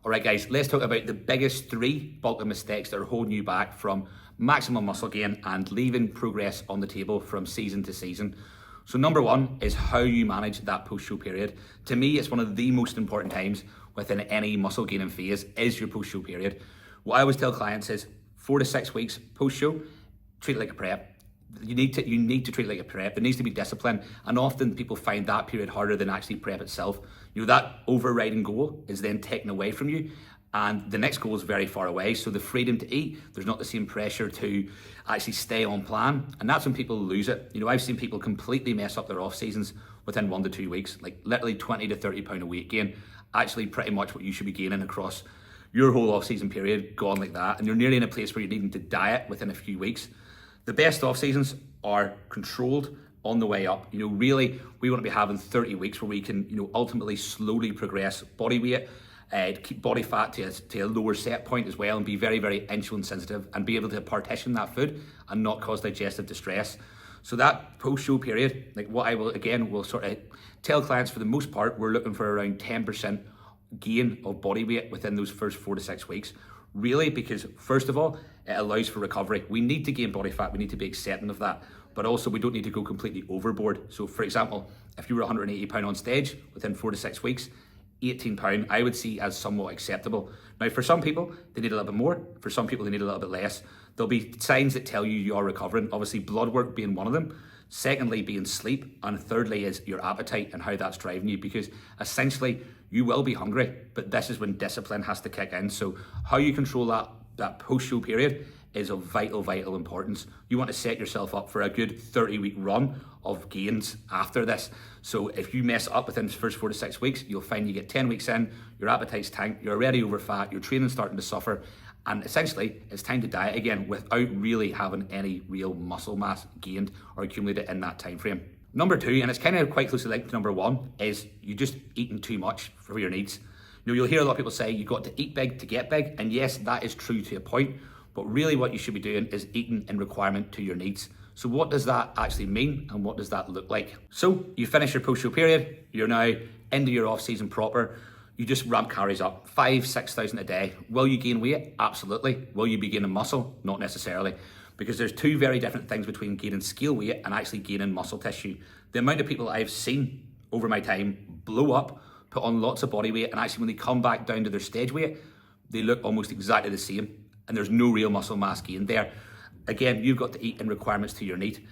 All right, guys, let's talk about the biggest 3 bulk of mistakes that are holding you back from maximum muscle gain and leaving progress on the table from season to season. So number 1 is how you manage that post-show period. To me, it's one of the most important times within any muscle gaining phase is your post-show period. What I always tell clients is 4 to 6 weeks post-show, treat it like a prep. You need to treat it like a prep. There needs to be discipline, and often people find that period harder than actually prep itself. You know, that overriding goal is then taken away from you, and the next goal is very far away. So the freedom to eat, there's not the same pressure to actually stay on plan, and that's when people lose it. You know, I've seen people completely mess up their off seasons within 1 to 2 weeks, like literally 20 to 30 pound a weight gain. Actually, pretty much what you should be gaining across your whole off season period, gone like that, and you're nearly in a place where you're needing to diet within a few weeks. The best off seasons are controlled on the way up. You know, really, we want to be having 30 weeks where we can, you know, ultimately slowly progress body weight, keep body fat to a lower set point as well, and be very, very insulin sensitive and be able to partition that food and not cause digestive distress. So that post-show period, like what I will sort of tell clients, for the most part, we're looking for around 10% gain of body weight within those first 4 to 6 weeks. Really, because first of all, it allows for recovery. We need to gain body fat, we need to be accepting of that, but also we don't need to go completely overboard. So for example, if you were 180 pound on stage within 4 to 6 weeks, 18 pound, I would see as somewhat acceptable. Now, for some people, they need a little bit more. For some people, they need a little bit less. There'll be signs that tell you are recovering. Obviously, blood work being one of them. Secondly, being sleep. And thirdly is your appetite and how that's driving you, because essentially you will be hungry, but this is when discipline has to kick in. So how you control that post-show period is of vital importance. You want to set yourself up for a good 30-week run of gains after this. So if you mess up within the first 4 to 6 weeks, you'll find you get 10 weeks in, your appetite's tanked, you're already over fat, your training's starting to suffer, and essentially it's time to diet again without really having any real muscle mass gained or accumulated in that time frame. Number 2, and it's kind of quite closely linked to number 1, is you just eating too much for your needs. You know, you'll hear a lot of people say you've got to eat big to get big, and yes, that is true to a point, but really what you should be doing is eating in requirement to your needs. So what does that actually mean, and what does that look like? So you finish your post-show period, you're now into your off-season proper, you just ramp calories up, 5,000-6,000 a day. Will you gain weight? Absolutely. Will you be gaining muscle? Not necessarily. Because there's 2 very different things between gaining scale weight and actually gaining muscle tissue. The amount of people I've seen over my time blow up, put on lots of body weight, and actually when they come back down to their stage weight, they look almost exactly the same, and there's no real muscle mass gain there. Again, you've got to eat in requirements to your need.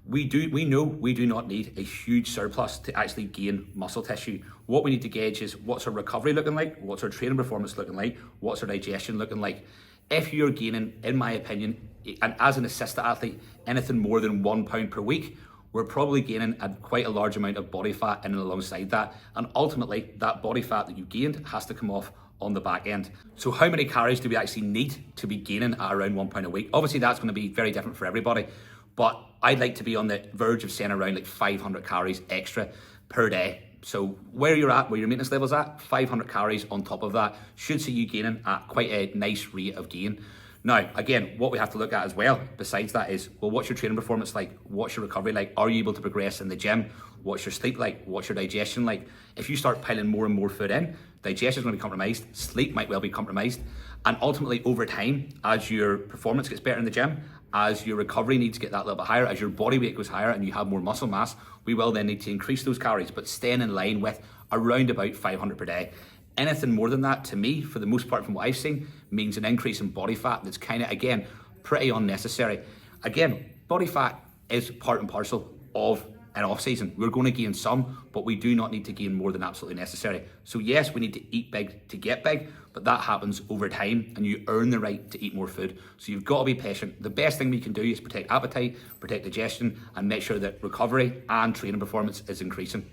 We know we do not need a huge surplus to actually gain muscle tissue. What we need to gauge is what's our recovery looking like, what's our training performance looking like, what's our digestion looking like. If you're gaining, in my opinion, and as an assistant athlete, anything more than 1 pound per week, we're probably gaining quite a large amount of body fat in and alongside that. And ultimately, that body fat that you've gained has to come off on the back end. So how many calories do we actually need to be gaining at around 1 pound a week? Obviously, that's going to be very different for everybody, but I'd like to be on the verge of saying around like 500 calories extra per day. So where you're at, where your maintenance level's at, 500 calories on top of that should see you gaining at quite a nice rate of gain. Now, again, what we have to look at as well, besides that is, well, what's your training performance like? What's your recovery like? Are you able to progress in the gym? What's your sleep like? What's your digestion like? If you start piling more and more food in, digestion is going to be compromised, sleep might well be compromised, and ultimately over time, as your performance gets better in the gym, as your recovery needs to get that little bit higher, as your body weight goes higher and you have more muscle mass, we will then need to increase those calories, but staying in line with around about 500 per day. Anything more than that, to me, for the most part from what I've seen, means an increase in body fat that's kind of, again, pretty unnecessary. Again, body fat is part and parcel of an off season. We're going to gain some, but we do not need to gain more than absolutely necessary. So yes, we need to eat big to get big, but that happens over time and you earn the right to eat more food. So you've got to be patient. The best thing we can do is protect appetite, protect digestion, and make sure that recovery and training performance is increasing.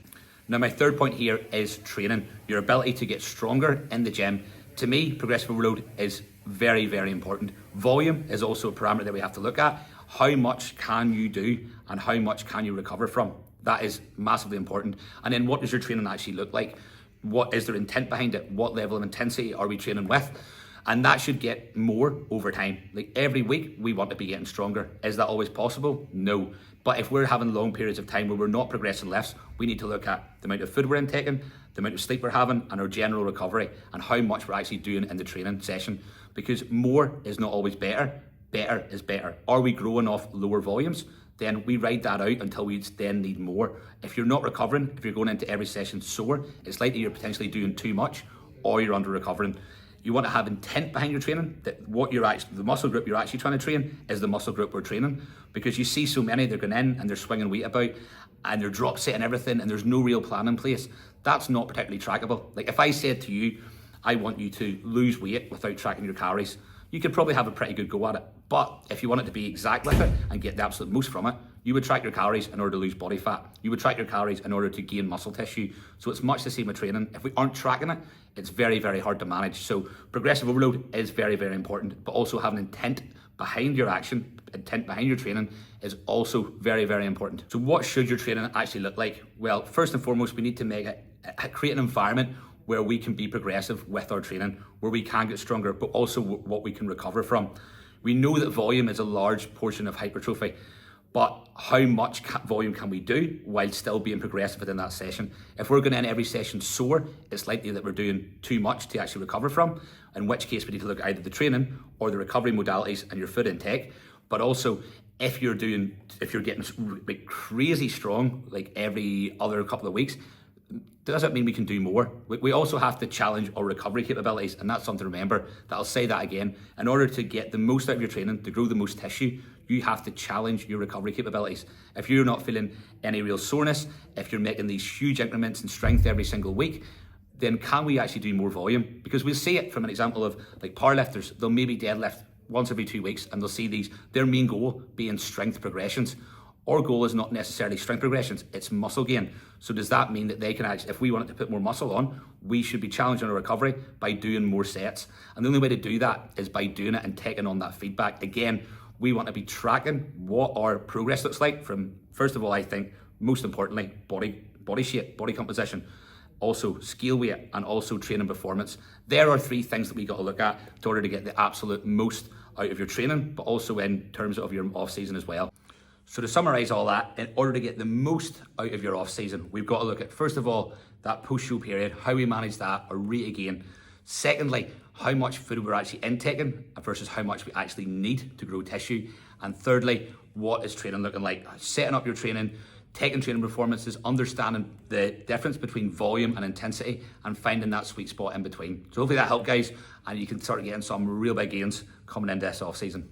Now, my third point here is training, your ability to get stronger in the gym. To me, progressive overload is very, very important. Volume is also a parameter that we have to look at. How much can you do and how much can you recover from? That is massively important. And then what does your training actually look like? What is their intent behind it? What level of intensity are we training with? And that should get more over time. Like every week, we want to be getting stronger. Is that always possible? No. But if we're having long periods of time where we're not progressing lifts, we need to look at the amount of food we're intaking, the amount of sleep we're having, and our general recovery, and how much we're actually doing in the training session. Because more is not always better. Better is better. Are we growing off lower volumes? Then we ride that out until we then need more. If you're not recovering, if you're going into every session sore, it's likely you're potentially doing too much or you're under recovering. You want to have intent behind your training, that the muscle group you're actually trying to train is the muscle group we're training. Because you see so many, they're going in and they're swinging weight about and they're drop setting everything and there's no real plan in place. That's not particularly trackable. Like if I said to you, I want you to lose weight without tracking your calories, you could probably have a pretty good go at it. But if you want it to be exact with it and get the absolute most from it, you would track your calories in order to lose body fat. You would track your calories in order to gain muscle tissue. So it's much the same with training. If we aren't tracking it, it's very, very hard to manage. So progressive overload is very, very important, but also having intent behind your action, intent behind your training is also very, very important. So what should your training actually look like? Well, first and foremost, we need to create an environment where we can be progressive with our training, where we can get stronger, but also what we can recover from. We know that volume is a large portion of hypertrophy, but how much volume can we do while still being progressive within that session? If we're going in every session sore, it's likely that we're doing too much to actually recover from, in which case we need to look at either the training or the recovery modalities and your food intake. But also, if you're getting like crazy strong, like every other couple of weeks, doesn't mean we can do more. We also have to challenge our recovery capabilities, and that's something to remember. That I'll say that again. In order to get the most out of your training, to grow the most tissue, you have to challenge your recovery capabilities. If you're not feeling any real soreness, if you're making these huge increments in strength every single week, then can we actually do more volume? Because we'll see it from an example of like powerlifters. They'll maybe deadlift once every 2 weeks, and they'll see their main goal being strength progressions. Our goal is not necessarily strength progressions, it's muscle gain. So does that mean that they can actually, if we wanted to put more muscle on, we should be challenging our recovery by doing more sets? And the only way to do that is by doing it and taking on that feedback. Again, we want to be tracking what our progress looks like from, first of all, I think, most importantly, body shape, body composition, also scale weight, and also training performance. There are 3 things that we got to look at in order to get the absolute most out of your training, but also in terms of your off season as well. So to summarize all that, in order to get the most out of your off season, we've got to look at, first of all, that post-show period, how we manage that, or rate again. Secondly, how much food we're actually intaking versus how much we actually need to grow tissue. And thirdly, what is training looking like? Setting up your training, taking training performances, understanding the difference between volume and intensity, and finding that sweet spot in between. So hopefully that helped, guys, and you can start getting some real big gains coming into this off season.